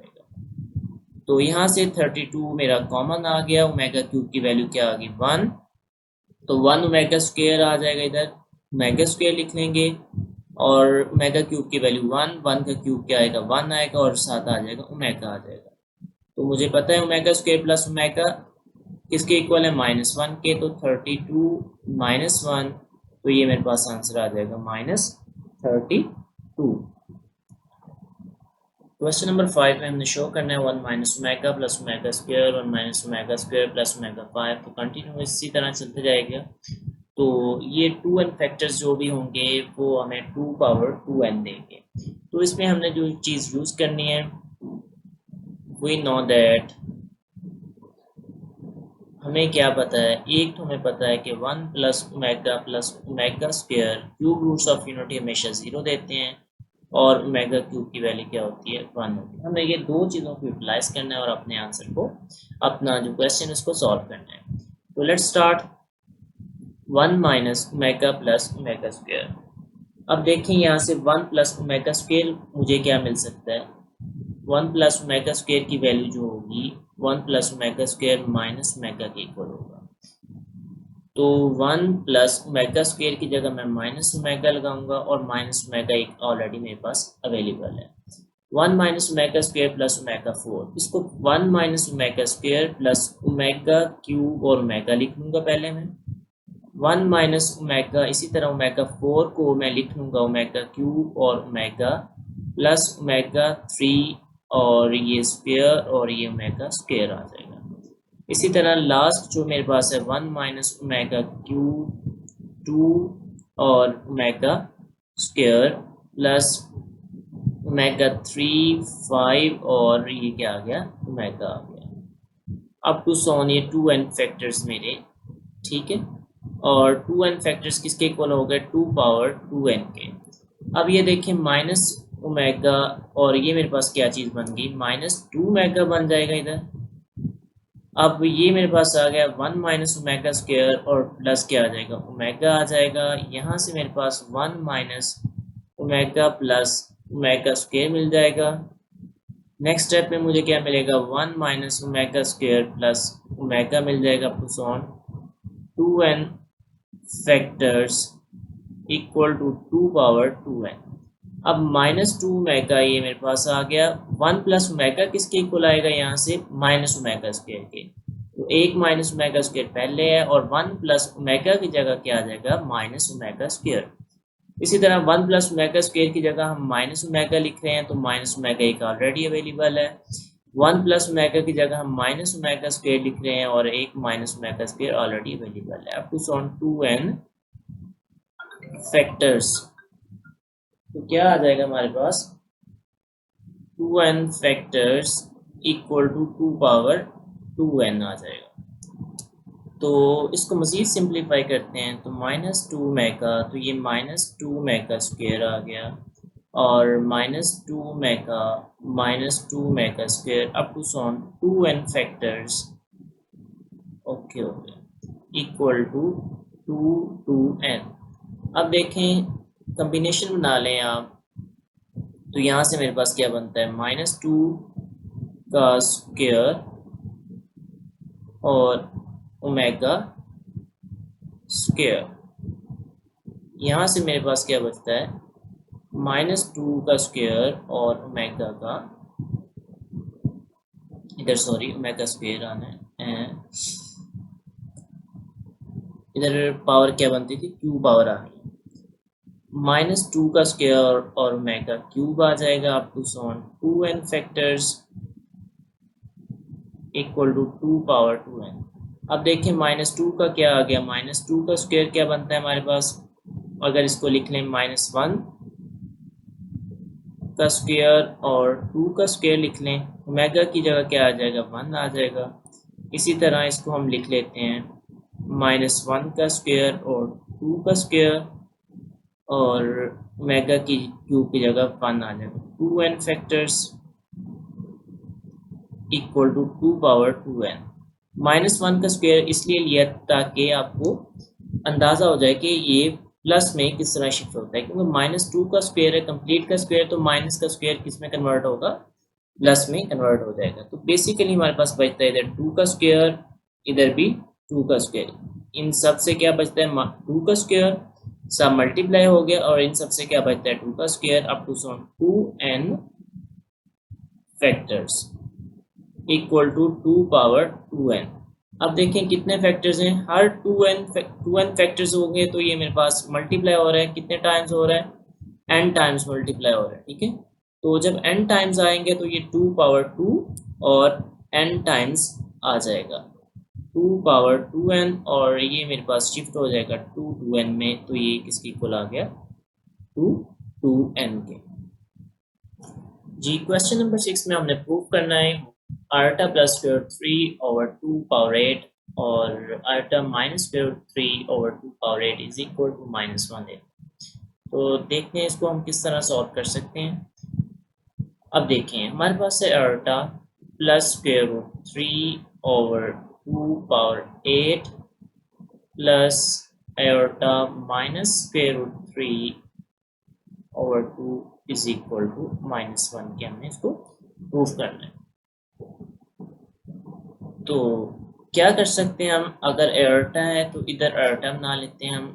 तो यहाँ से 32 मेरा कॉमन आ गया, ओमेगा क्यूब की वैल्यू क्या आ गई 1। तो 1 ओमेगा स्क्वायर आ जाएगा, इधर ओमेगा स्क्वायर लिख लेंगे और ओमेगा क्यूब की वैल्यू 1, 1 का क्यूब क्या आएगा 1 आएगा और 7 आ जाएगा ओमेगा आ जाएगा। तो मुझे पता है ओमेगा स्क्वायर प्लस ओमेगा किसके इक्वल है, -1 के। तो 32 -1, तो ये मेरे पास आंसर आ जाएगा -32। क्वेश्चन नंबर 5 में हमने शो करना है 1 minus omega plus omega square 1 minus omega square plus omega 5। तो कंटिन्यू इसी तरह चलते जाएगा। तो ये 2n फैक्टर्स जो भी होंगे वो हमें 2 पावर 2n देंगे। तो इसमें हमने जो चीज़ यूज़ करनी है, वी नो दैट, हमें क्या पता है, एक तो हमें पता है कि 1 plus omega square cube roots of unity हमेशा 0 देते हैं और ओमेगा क्यूब की वैल्यू क्या होती है 1 होती है। हमें ये दो चीज़ों को यूटिलाइज करना है और अपने आंसर को, अपना जो क्वेश्चन है उसको सॉल्व करना है। तो let's start 1 minus omega plus omega square. अब देखें यहाँ से 1 प्लस ओमेगा स्क्वायर मुझे क्या मिल सकता है, 1 प्लस ओमेगा स्क्वायर की वैल्यू जो होगी 1 plus omega square minus omega के इक्वल होगा। तो 1 प्लस ओमेगा स्क्वायर की जगह मैं माइनस ओमेगा लगाऊंगा और माइनस ओमेगा एक ऑलरेडी मेरे पास अवेलेबल है। 1 minus omega square plus omega 4, इसको 1 minus omega square plus omega cube और ओमेगा लिख लूँगा पहले मैं। 1 माइनस ओमेगा, इसी तरह ओमेगा 4 को मैं लिख लूँगा ओमेगा क्यूब और ओमेगा प्लस ओमेगा 3 और ये स्क्वायर और ये ओमेगा स्क्वायर आ जाएगा। इसी तरह लास्ट जो मेरे पास है 1 माइनस ओमेगा क्यूब 2 और ओमेगा स्क्वायर प्लस ओमेगा 3 5 और ये क्या आ गया ओमेगा आ गया। अब टू सोन ये 2n फैक्टर्स मेरे, ठीक है। और 2n फैक्टर्स किसके इक्वल हो गए, 2 पावर 2n के। अब ये देखिए माइनस ओमेगा और ये मेरे पास क्या चीज़ बन गई, -2 ओमेगा बन जाएगा इधर। अब ये मेरे पास आ गया 1 माइनस ओमेगा स्क्वायर और प्लस क्या आ जाएगा, ओमेगा आ जाएगा। यहाँ से मेरे पास 1 minus omega plus omega square मिल जाएगा। नेक्स्ट स्टेप में मुझे क्या मिलेगा, 1 minus omega square plus omega मिल जाएगा plus on 2n factors equal to 2 power 2n। अब माइनस 2 ओमेगा ये मेरे पास आ गया। 1 प्लस ओमेगा किसके इक्वल आएगा, यहाँ से माइनस ओमेगा स्क्वायर के। तो एक माइनस ओमेगा स्क्वायर पहले है और 1 प्लस ओमेगा की जगह क्या आ जाएगा, माइनस ओमेगा स्क्वायर। इसी तरह 1 प्लस ओमेगा स्क्वायर की जगह हम माइनस ओमेगा लिख रहे हैं, तो माइनस ओमेगा एक ऑलरेडी अवेलेबल है। 1 प्लस ओमेगा की जगह हम माइनस ओमेगा स्क्वायर लिख रहे हैं और एक minus omega square already available है। Up to sworn 2n factors, तो क्या आ जाएगा हमारे पास, 2n factors equal to 2 power 2n आ जाएगा। तो इसको मज़ीद सिंप्लीफाई करते हैं, तो माइनस 2 मेगा, तो ये माइनस 2 मेगा स्क्वायर आ गया और minus two omega square up to sworn 2n factors, okay हो गया, इक्वल टू 2n। अब देखें कम्बिनेशन बना लें आप, तो यहाँ से मेरे पास क्या बनता है, माइनस 2 का स्क्वायर और ओमेगा स्क्वायर। यहाँ से मेरे पास क्या बचता है, माइनस 2 का स्क्वायर और ओमेगा का, इधर सॉरी ओमेगा स्क्वायर आना है, इधर पावर क्या बनती थी, क्यू पावर आनी है। माइनस 2 का स्क्वायर और ओमेगा क्यूब आ जाएगा up to sworn 2n factors equal to 2 power 2n। अब देखिए माइनस 2 का क्या आ गया, माइनस 2 का स्क्वायर क्या बनता है हमारे पास, अगर इसको लिख लें माइनस 1 का स्क्वायर और 2 का स्क्वायर लिख लें, ओमेगा की जगह क्या आ जाएगा, 1 आ जाएगा। इसी तरह इसको हम लिख लेते हैं माइनस 1 का स्क्वायर और 2 का स्क्वायर और ओमेगा की क्यूब की जगह 1 आ जाएगा। 2n factors equal to 2 power 2n। Minus 1 का स्क्वायर इसलिए लिया ताकि आपको अंदाज़ा हो जाए कि ये प्लस में किस तरह शिफ्ट होता है, क्योंकि माइनस 2 का स्क्वायर है कंप्लीट का स्क्वायर, तो माइनस का स्क्वायर किस में कन्वर्ट होगा, प्लस में कन्वर्ट हो जाएगा। तो बेसिकली हमारे पास बचता है इधर 2 का स्क्वायर, इधर भी 2 का स्क्वायर, इन सब से क्या बचता है, 2 का स्क्वायर, सब मल्टीप्लाई हो गया और इन सब से क्या बचता है, 2 का square up to sworn 2n factors equal to 2 power 2n। अब देखें कितने फैक्टर्स हैं, हर 2n फैक्टर्स होंगे तो ये मेरे पास मल्टीप्लाई हो रहा है, कितने टाइम्स हो रहा है, n टाइम्स मल्टीप्लाई हो रहा है, ठीक है। तो जब n टाइम्स आएंगे तो ये 2 पावर 2 और n टाइम्स आ जाएगा 2 पावर 2n, और ये मेरे पास शिफ्ट हो जाएगा 2n में, तो ये किसके इक्वल आ गया, 2n के। जी क्वेश्चन नंबर 6 में हमने प्रूव करना है iota plus square 3 over 2 power 8 और iota minus square 3 over 2 power 8 is equal to minus 1। तो देखते हैं इसको हम किस तरह सॉल्व कर सकते हैं। अब देखें हमारे पास है iota plus square root 3 over 2 power 8 plus iota minus square root 3 over 2 is equal to minus 1 के हमने इसको प्रूव करना है। तो क्या कर सकते हैं हम, अगर एर्टा है तो इधर एर्टा बना लेते हैं हम,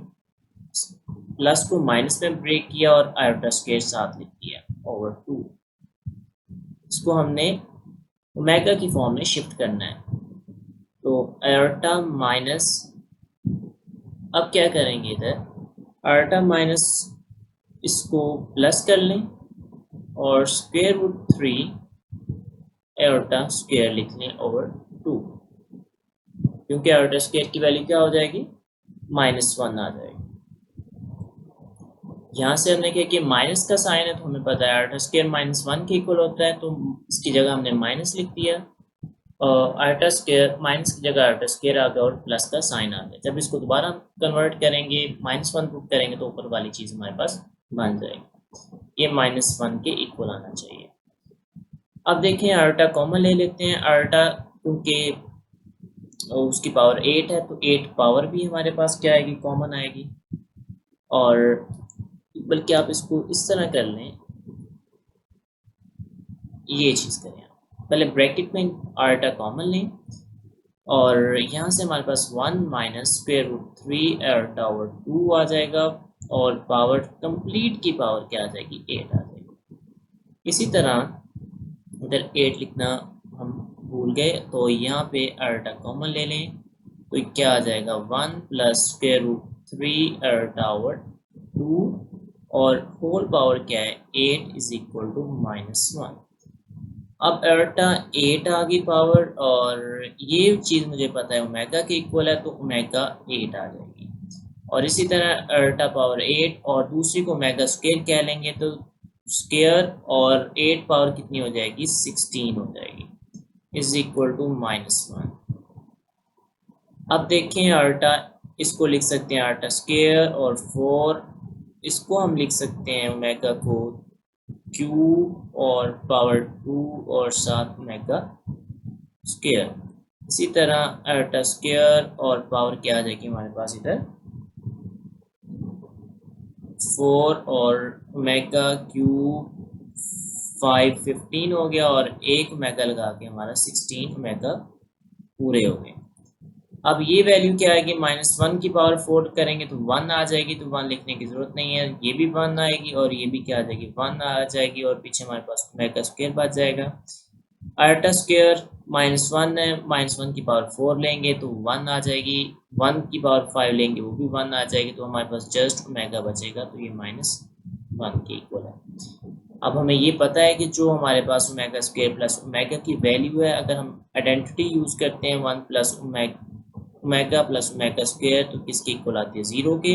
प्लस को माइनस में ब्रेक किया और आयोटा स्क्वायर साथ लिख दिया ओवर 2। इसको हमने ओमेगा की फॉर्म में शिफ्ट करना है, तो आयोटा माइनस, अब क्या करेंगे इधर आयोटा माइनस इसको प्लस कर लें और स्क्वायर रूट 3 आयोटा स्क्वायर लिख लें ओवर 2, क्योंकि आयोटा स्क्वायर की वैल्यू क्या हो जाएगी, -1 आ जाएगी। यहाँ से हमने क्या किया, माइनस का साइन है तो हमें पता है आयोटा स्क्वायर -1 के इक्वल होता है, तो इसकी जगह हमने माइनस लिख दिया और आयोटा स्क्वायर माइनस की जगह आयोटा स्क्वायर आ गया और प्लस का साइन आ गया। जब इसको दोबारा कन्वर्ट करेंगे -1 पुट करेंगे तो ऊपर वाली चीज़ हमारे पास बन जाएगी, ये -1 के इक्वल आना चाहिए। अब देखें आयोटा कॉमन ले लेते हैं, आयोटा क्योंकि और उसकी पावर 8 है, तो 8 पावर भी हमारे पास क्या आएगी, कॉमन आएगी। और बल्कि आप इसको इस तरह कर लें, ये चीज़ करें आप, पहले ब्रैकेट में आर्टा कॉमन लें और यहाँ से हमारे पास 1 माइनस स्क्वायर रूट 3 आर्टा ओवर 2 आ जाएगा और पावर कंप्लीट की पावर क्या आ जाएगी, 8 आ जाएगी। इसी तरह अगर 8 लिखना हम भूल गए तो यहाँ पे आर्टा कॉमन ले लें, तो क्या आ जाएगा, 1 प्लस स्क्वायर रूट 3 आर्टा ओवर 2 और होल पावर क्या है, 8 इज इक्वल टू -1। अब अल्टा 8 आ गई पावर, और ये चीज़ मुझे पता है ओमेगा के इक्वल है, तो ओमेगा 8 आ जाएगी। और इसी तरह अल्टा पावर 8 और दूसरी को ओमेगा स्क्वायर कह लेंगे, तो स्क्वायर और 8 पावर कितनी हो जाएगी, 16 हो जाएगी, इज इक्वल टू -1। अब देखें अल्टा, इसको लिख सकते हैं अल्टा स्क्वायर, और 4 इसको हम लिख सकते हैं ओमेगा को क्यूब और पावर 2 और साथ ओमेगा स्क्वायर। इसी तरह अल्टा स्क्वायर और पावर क्या आ जाएगी हमारे पास इधर, 4 और ओमेगा क्यूब 5 15 हो गया, और एक ओमेगा लगा के हमारा 16 ओमेगा पूरे हो गए। अब ये वैल्यू क्या आएगी, -1 की पावर 4 करेंगे तो 1 आ जाएगी, तो 1 लिखने की जरूरत नहीं है, ये भी 1 आएगी और ये भी क्या आ जाएगी, 1 आ जाएगी, और पीछे हमारे पास ओमेगा स्क्वायर बच जाएगा। आल्टा स्क्वायर -1 है, -1 की पावर 4 लेंगे तो 1 आ जाएगी, 1 की पावर 5 लेंगे वो भी 1 आ जाएगी, तो हमारे पास जस्ट ओमेगा बचेगा, तो ये -1 के इक्वल है। अब हमें ये पता है कि जो हमारे पास ओमेगा स्क्वायर प्लस ओमेगा की वैल्यू है, अगर हम आइडेंटिटी यूज़ करते हैं 1 plus omega plus omega square, तो किसके इक्वल आती है, 0 के।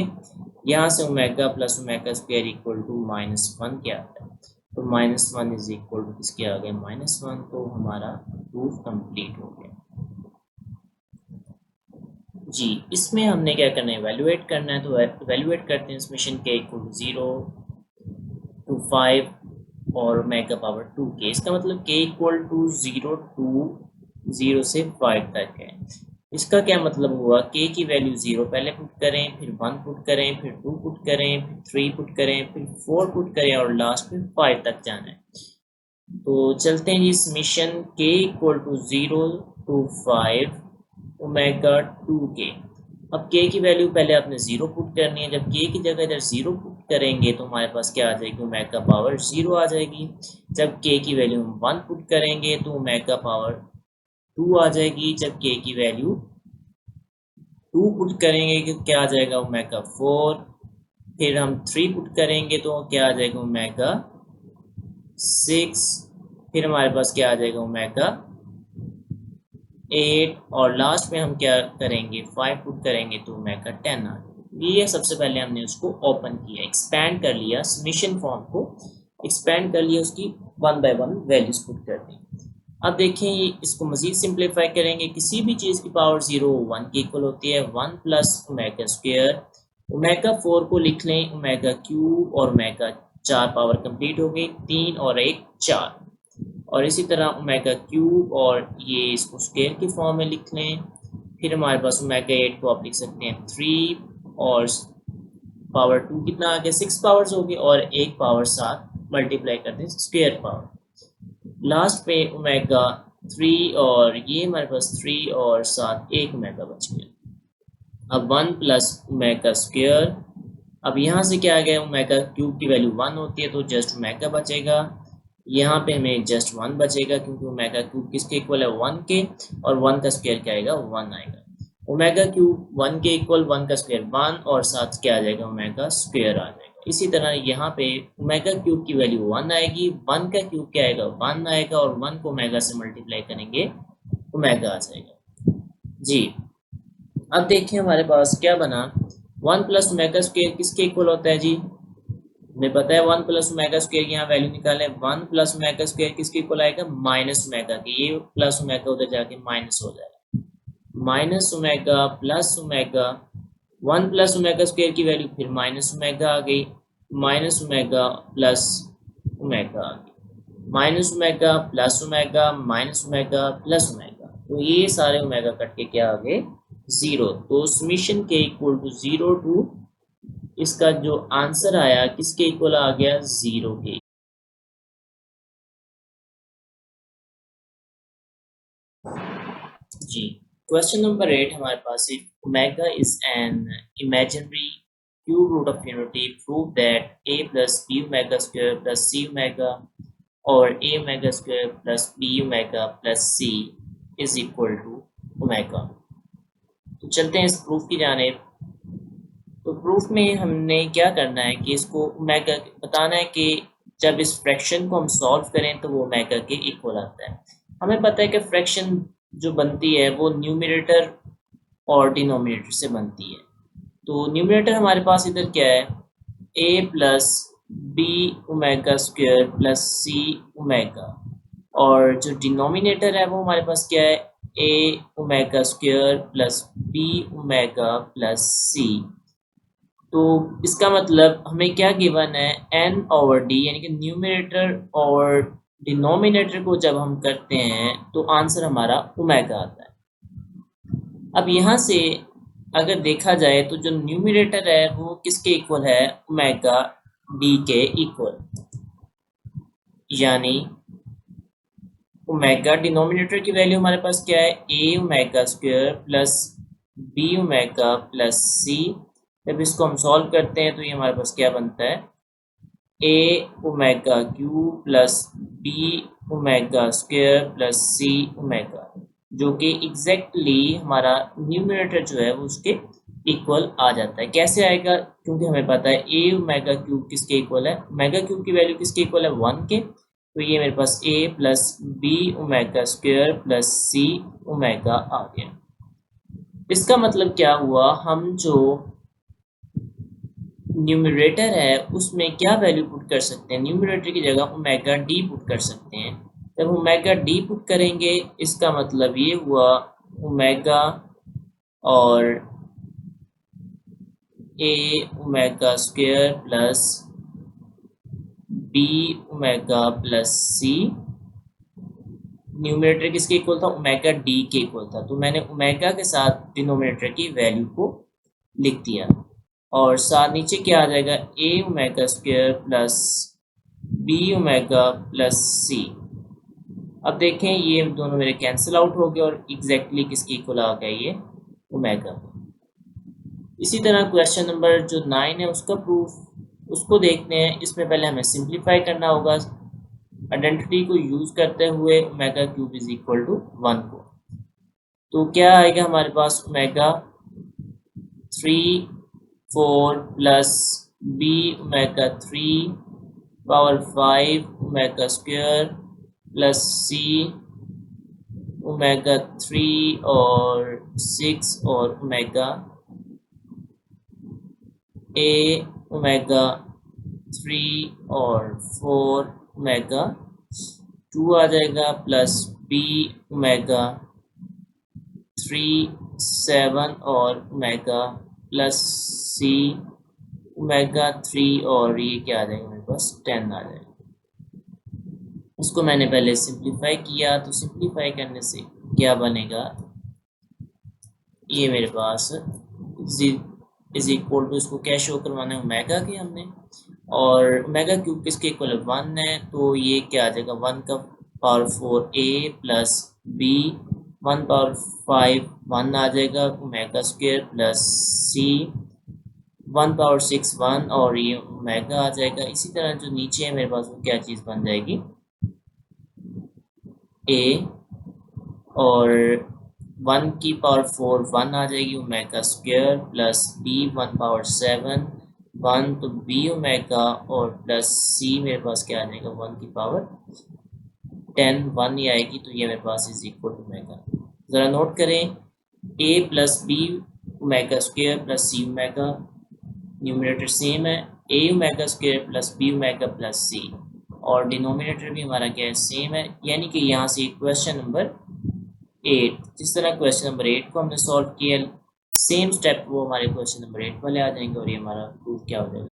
यहाँ से omega plus omega square equal to -1 क्या आता है, तो -1 इज इक्वल टू किसके आ गया, -1, तो हमारा प्रूफ कंप्लीट हो गया। जी, इसमें हमने क्या करना है, वैल्यूएट करना है, तो वैल्यूएट करते हैं समेशन के इक्वल टू 0 to 5 और ओमेगा पावर 2 के। इसका मतलब के इक्वल टू 0 टू 0 से 5 तक है। इसका क्या मतलब हुआ, के की वैल्यू 0 पहले पुट करें, फिर 1 पुट करें, फिर 2 पुट करें, फिर 3 पुट करें, फिर 4 पुट करें और लास्ट में 5 तक जाना है। तो चलते हैं जी, समेशन के इक्वल टू 0 टू 5 ओमेगा 2 के। अब के की वैल्यू पहले आपने 0 पुट करनी है, जब के की जगह इधर 0 पुट करेंगे तो हमारे पास क्या आ जाएगी, ओमेगा पावर 0 आ जाएगी। जब के की वैल्यू हम 1 पुट करेंगे तो ओमेगा पावर 2 आ जाएगी। जब के की वैल्यू 2 पुट करेंगे तो क्या आ जाएगा, ओमेगा 4। फिर हम 3 पुट करेंगे तो क्या आ जाएगा, ओमेगा 6। फिर हमारे पास क्या आ जाएगा, ओमेगा 8, और लास्ट में हम क्या करेंगे, 5 पुट करेंगे तो ओमेगा 10 आ जाएगा। ये सबसे पहले हमने उसको ओपन किया, एक्सपैंड कर लिया, समेशन फॉर्म को एक्सपैंड कर लिया, उसकी 1 बाय 1 वैल्यूज पुट कर दी। अब देखें, इसको मजीद सिंप्लीफाई करेंगे, किसी भी चीज़ की पावर 0 1 की इक्वल होती है, 1 प्लस ओमेगा स्क्वायर। ओमेगा 4 को लिख लें ओमेगा क्यूब, और ओमेगा 4 पावर कंप्लीट हो गई, 3 और 1 4। और इसी तरह ओमेगा क्यूब, और ये इसको स्क्वायर की फॉर्म में लिख लें। फिर हमारे पास ओमेगा 8 को आप लिख सकते हैं 3, और पावर 2 कितना आ गया, 6 पावर्स हो गए, और एक पावर 7 मल्टीप्लाई कर दें स्क्वायर पावर। लास्ट पे ओमेगा 3, और ये हमारे पास 3 और 7 एक ओमेगा बच गया। अब 1 प्लस ओमेगा स्क्वायर, अब यहाँ से क्या आ गया, ओमेगा क्यूब की वैल्यू 1 होती है तो जस्ट ओमेगा बचेगा। यहाँ पे हमें जस्ट 1 बचेगा, क्योंकि ओमेगा क्यूब किसके इक्वल है, 1 के, और 1 का स्क्वायर क्या आएगा, 1 आएगा। ओमेगा क्यूब 1 के इक्वल, 1 का स्क्वायर 1, और साथ क्या आ जाएगा, ओमेगा स्क्वायर आ जाएगा। इसी तरह यहाँ पे ओमेगा क्यूब की वैल्यू 1 आएगी, 1 का क्यूब क्या आएगा, 1 आएगा, और 1 को ओमेगा से मल्टीप्लाई करेंगे ओमेगा आ जाएगा। जी, अब देखिए हमारे पास क्या बना, 1 प्लस ओमेगा स्क्वायर किसके इक्वल होता है जी, हमें पता है 1 प्लस ओमेगा स्क्वायर, यहाँ वैल्यू निकालें, 1 प्लस ओमेगा स्क्वायर किसके इक्वल आएगा, माइनस ओमेगा के। ये प्लस ओमेगा उधर जाके माइनस हो जाएगा, minus omega plus omega. 1 plus omega square की वैल्यू फिर माइनस ओमेगा आ गई, माइनस ओमेगा प्लस ओमेगा आ गई, minus omega plus omega minus omega plus omega. तो ये सारे ओमेगा कट के क्या आ गए 0। तो समीशन के इक्वल टू 0 टू इसका जो आंसर आया किसके इक्वल आ गया 0 के। जी क्वेश्चन नंबर 8 हमारे पास है omega is an imaginary cube root of unity prove that a plus B omega square plus C omega और a omega square plus b omega plus c is equal to omega. तो चलते हैं इस proof की जानेब। तो proof में हमने क्या करना है कि इसको ओमेगा बताना है कि जब इस फ्रैक्शन को हम सॉल्व करें तो वो ओमेगा के इक्वल आता है। हमें पता है कि फ्रैक्शन जो बनती है वो न्यूमरेटर और डिनोमिनेटर से बनती है। तो न्यूमरेटर हमारे पास इधर क्या है a plus B omega square plus C omega, और जो डिनोमिनेटर है वो हमारे पास क्या है a omega square plus B omega plus C. तो इसका मतलब हमें क्या गिवन है n ओवर d, यानी कि न्यूमरेटर और डिनोमिनेटर को जब हम करते हैं तो आंसर हमारा ओमेगा आता है। अब यहाँ से अगर देखा जाए तो जो न्यूमरेटर है वो किसके इक्वल है ओमेगा d के इक्वल, यानी ओमेगा डिनोमिनेटर की वैल्यू हमारे पास क्या है a omega square plus b omega plus c। जब इसको हम सॉल्व करते हैं तो ये हमारे पास क्या बनता है a omega cube plus b omega square plus c omega, जो कि एग्जैक्टली हमारा न्यूमरेटर जो है वो उसके इक्वल आ जाता है। कैसे आएगा, क्योंकि हमें पता है a ओमेगा क्यूब किसके इक्वल है, ओमेगा क्यूब की वैल्यू किसके इक्वल है 1 के। तो ये मेरे पास a plus B omega square plus C omega आ गया। इसका मतलब क्या हुआ, हम जो न्यूमरेटर है उसमें क्या वैल्यू पुट कर सकते हैं, न्यूमरेटर की जगह ओमेगा डी पुट कर सकते हैं। जब ओमेगा डी पुट करेंगे इसका मतलब ये हुआ ओमेगा और a omega square plus B omega plus C. Numerator किसके इक्वल था ओमेगा डी के इक्वल था, तो मैंने ओमेगा के साथ डिनोमिनेटर की वैल्यू को लिख दिया और साथ नीचे क्या आ जाएगा a omega square plus B omega plus C. अब देखें ये दोनों मेरे कैंसिल आउट हो गए और एग्जैक्टली किसके इक्वल आ गया ये ओमेगा। इसी तरह क्वेश्चन नंबर जो 9 है उसका प्रूफ उसको देखते हैं। इसमें पहले हमें सिंप्लीफाई करना होगा आइडेंटिटी को यूज करते हुए omega cube is equal to 1 को। तो क्या आएगा हमारे पास omega 3 4 plus B omega 3 power 5 omega square plus C omega 3 और 6 और ओमेगा a ओमेगा 3 और 4 ओमेगा 2 आ जाएगा प्लस b ओमेगा 3 7 और ओमेगा प्लस c ओमेगा 3 और ये क्या आ जाएगा मेरे पास 10 आ जाएगा। इसको मैंने पहले सिंप्लीफाई किया, तो सिंप्लीफाई करने से क्या बनेगा ये मेरे पास इज इक्वल टू, इसको क्या शो करवाना है ओमेगा के हमने, और ओमेगा क्यूब किसके इक्वल है 1 है, तो ये क्या आ जाएगा 1 का power 4 a plus B 1 power 5 1 आ जाएगा omega square plus C 1 power 6 1 और ये ओमेगा आ जाएगा। इसी तरह जो नीचे है मेरे पास वो क्या चीज़ बन जाएगी a और 1 की पावर 4 1 आ जाएगी omega square plus b 1 power 7 1 तो b ओमेगा और प्लस c मेरे पास क्या आ जाएगा 1 की पावर 10 1 ही आएगी, तो ये मेरे पास इज इक्वल टू ओमेगा। ज़रा नोट करें a plus B omega square plus C omega, numerator same है a omega square plus B omega plus C, और डिनोमिनेटर भी हमारा क्या है सेम है। यानी कि यहाँ से क्वेश्चन नंबर 8, जिस तरह क्वेश्चन नंबर 8 को हमने सॉल्व किया सेम स्टेप वो हमारे क्वेश्चन नंबर 8 वाले आ जाएंगे और ये हमारा प्रूफ क्या हो जाएगा